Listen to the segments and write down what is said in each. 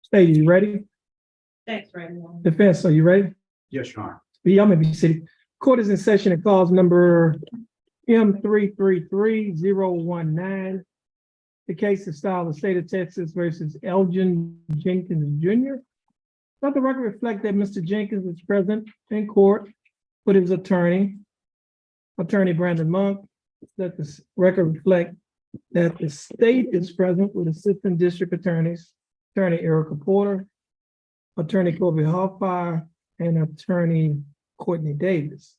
State, you ready? Thanks, ready. Defense, are you ready? Yes, Your Honor. Y'all may be seated. Court is in session and calls number M333019. The case is styled the state of Texas versus Elgin Jenkins Jr. Let the record reflect that Mr. Jenkins is present in court with his attorney Brandon Monk. Let the record reflect that the state is present with Assistant District Attorneys, Attorney Erica Porter, Attorney Kobe Hoffire, and Attorney Courtney Davis.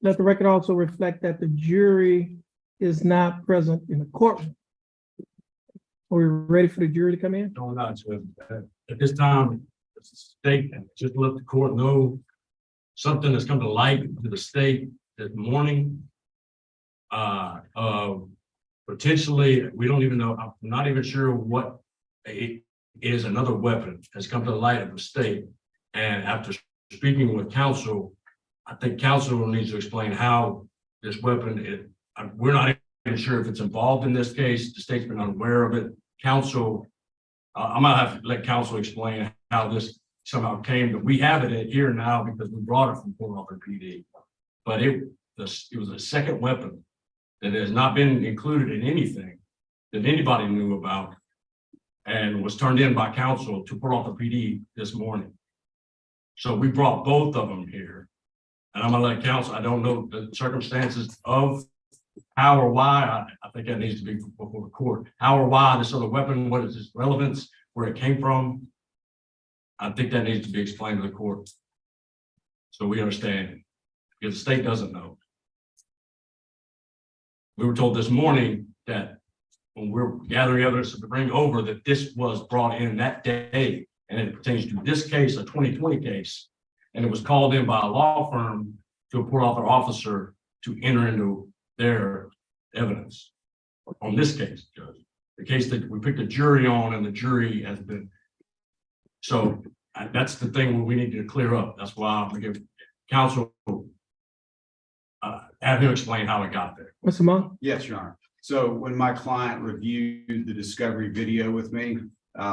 Let the record also reflect that the jury is not present in the courtroom. Are we ready for the jury to come in? No, not to. At this time, the state just let the court know something that's come to light to the state this morning. Potentially, we don't even know. I'm not even sure what it is. Another weapon has come to the light of the state, and after speaking with counsel, I think counsel needs to explain how this weapon is. We're not even sure if it's involved in this case. The state's been unaware of it. Counsel, I'm gonna have to let counsel explain how this somehow came, but we have it here now because we brought it from Port Arthur PD. But it was a second weapon that has not been included in anything that anybody knew about and was turned in by counsel to Port Arthur PD this morning. So we brought both of them here. And I'm gonna let counsel, I don't know the circumstances of how or why, I think that needs to be before the court. How or why this other weapon, what is its relevance, where it came from? I think that needs to be explained to the court. So we understand, because the state doesn't know. We were told this morning that when we're gathering evidence to bring over that this was brought in that day, and it pertains to this case, a 2020 case, and it was called in by a law firm to a Port Arthur officer to enter into their evidence on this case, Judge. The case that we picked a jury on, and the jury has been. So that's the thing we need to clear up. That's why I'm gonna give counsel, have him explain how it got there. Mr. Monk? Yes, Your Honor. So when my client reviewed the discovery video with me,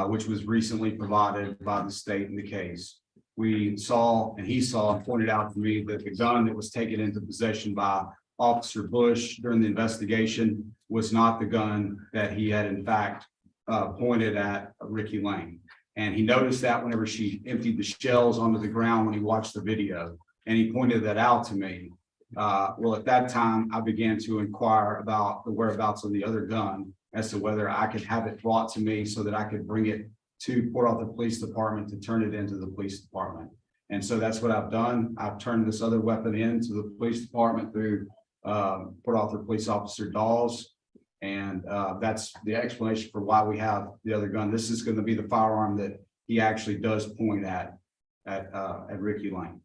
which was recently provided by the state in the case, we saw, and he saw and pointed out to me that the gun that was taken into possession by Officer Bush during the investigation was not the gun that he had in fact pointed at Ricky Lane. And he noticed that whenever she emptied the shells onto the ground when he watched the video, and he pointed that out to me. Well, at that time, I began to inquire about the whereabouts of the other gun as to whether I could have it brought to me so that I could bring it to Port Arthur Police Department to turn it into the police department. And so that's what I've done. I've turned this other weapon into the police department through Port Arthur Police Officer Dawes. And that's the explanation for why we have the other gun. This is going to be the firearm that he actually does point at Ricky Lane.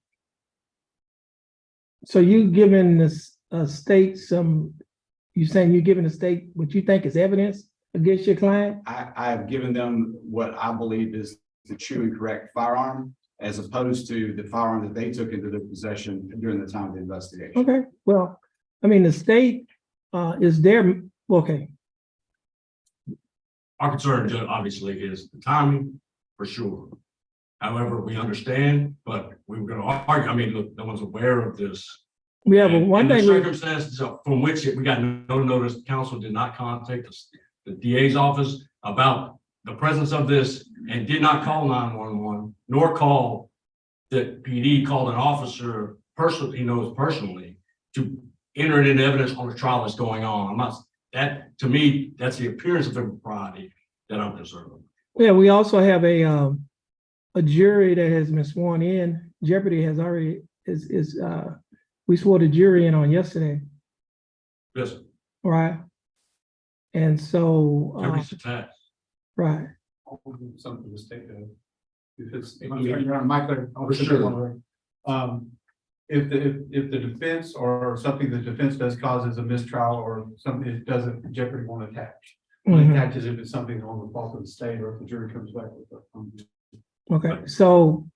So you giving this state some, you saying you're giving the state what you think is evidence against your client? I have given them what I believe is the true and correct firearm, as opposed to the firearm that they took into their possession during the time of the investigation. Okay, well, I mean, the state is there, okay. Our concern, Judge, obviously is the timing, for sure. However, we understand, but we were gonna argue, I mean, look, no one's aware of this. Yeah, but one And thing, the circumstances from which we got no notice, counsel did not contact the DA's office about the presence of this and did not call 911, nor call the PD, called an officer personally, he knows personally, to enter it into evidence on the trial that's going on. I'm not, that, to me, that's the appearance of impropriety that I'm concerned with. yeah, we also have a jury that has been sworn in. Jeopardy has already, we swore the jury in on yesterday, Yes, right? And so, everybody's attached. right, Something to state that. If it's, For sure. If the defense or something the defense does causes a mistrial or something it doesn't, Jeopardy won't attach. It attaches if it's something on the fault of the state or if the jury comes back with it. okay, so,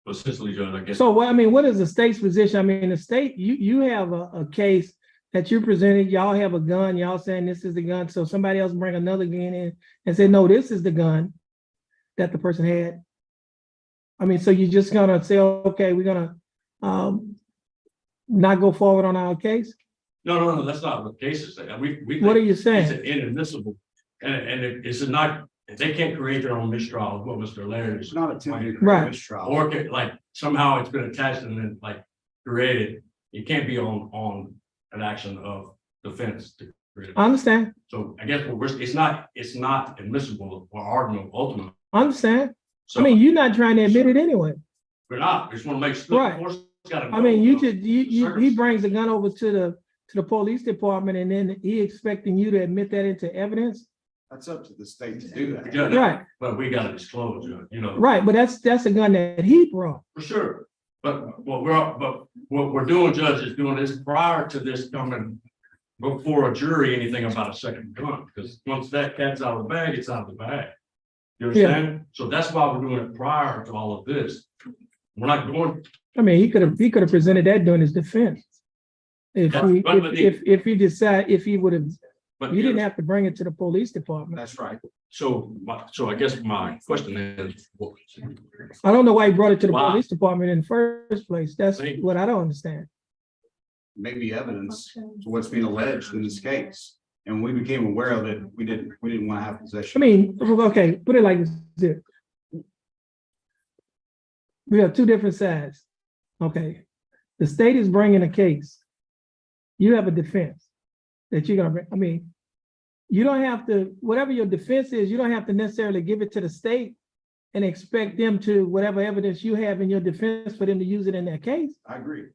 Essentially, Judge, I guess. so what, I mean, what is the state's position? I mean, the state, you have a case that you presented, y'all have a gun, y'all saying this is the gun, so somebody else bring another gun in and say, no, this is the gun that the person had. I mean, so you're just gonna say, okay, we're gonna not go forward on our case? No, that's not what the case is. We What are you it's saying? an inadmissible, and it's not, they can't create their own mistrial, what Mr. Laird is. It's not attempting to Right. create a mistrial. Or like somehow it's been attached and then like created, it can't be on an action of defense to create. I understand, So I guess what we're, it's not admissible or arguable ultimately. I understand. So I mean, you're not trying to admit it anyway. we're not, we just want to make sure. Right. Of course, it's gotta I mean, you go, just, he brings a gun over to the police department and then he expecting you to admit that into evidence? That's up to the state to do that. Yeah, Right, but we gotta disclose, you know. right, but that's a gun that he brought. For sure, but what we're doing, Judge, is doing this prior to this coming before a jury, anything about a second gun, because once that cat's out of the bag, it's out of the bag. You understand? So that's why we're doing it prior to all of this. We're not going, I mean, he could have presented that during his defense. If he decide, if he would have, but you didn't have to bring it to the police department. That's right. so I guess my question is, I don't know why he brought it to the Wow. police department in the first place. That's Thank you. what I don't understand. Maybe evidence to what's being alleged in this case. And when we became aware of it, we didn't want to have I possession. mean, okay, put it like this. We have two different sides. Okay, the state is bringing a case. You have a defense that you're gonna bring. I mean, you don't have to, whatever your defense is, you don't have to necessarily give it to the state and expect them to, whatever evidence you have in your defense, for them to use it in that case. I agree,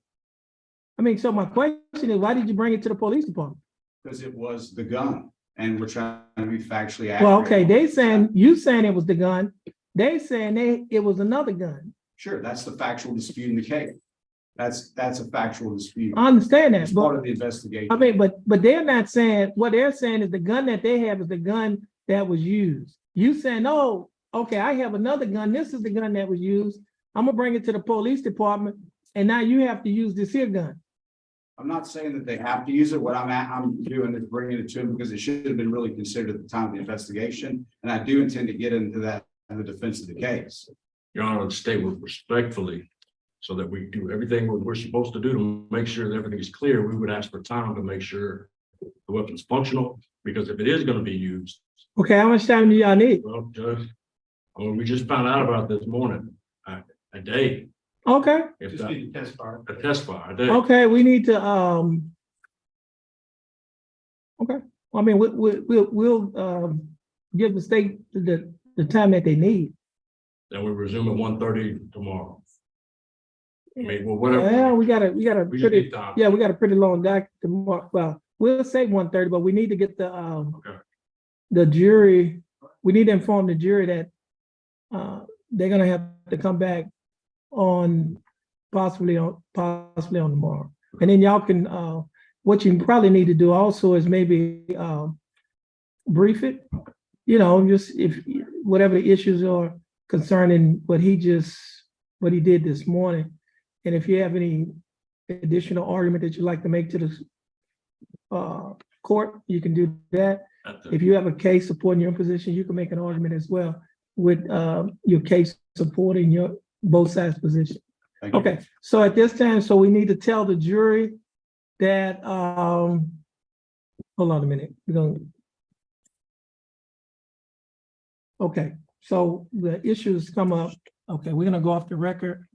I mean, so my question is, why did you bring it to the police department? because it was the gun and we're trying to be factually accurate. Well, okay, they saying, you saying it was the gun. They saying it was another gun. Sure, that's the factual dispute in the case. That's a factual dispute. I understand that, It's but part of the investigation. I mean, but they're not saying, what they're saying is the gun that they have is the gun that was used. You saying, oh, okay, I have another gun. This is the gun that was used. I'm gonna bring it to the police department, and now you have to use this here gun. I'm not saying that they have to use it. What I'm doing is bringing it to them because it should have been really considered at the time of the investigation. And I do intend to get into that in the defense of the case. Your Honor, the state would respectfully, so that we do everything we're supposed to do to make sure that everything is clear, we would ask for time to make sure the weapon's functional, because if it is gonna be used, Okay, how much time do y'all need? well, Judge, I mean, we just found out about this morning, a day, Okay, if Just that, need to test fire. a test fire, a day. okay, we need to, okay, I mean, we'll give the state the time that they need. Then we resume at 1:30 tomorrow. I mean, well, whatever. Well, we gotta We just pretty, need time. yeah, we got a pretty long doc tomorrow. Well, we'll say 1:30, but we need to get Okay. the jury, we need to inform the jury that they're gonna have to come back on possibly on tomorrow. And then y'all can, what you probably need to do also is maybe brief it, you know, just if whatever the issues are concerning what he did this morning. And if you have any additional argument that you'd like to make to the court, you can do that. If you have a case supporting your position, you can make an argument as well with your case supporting your both sides' position. Thank you. Okay, so at this time, so we need to tell the jury that, hold on a minute, okay, so the issues come up. Okay, we're gonna go off the record.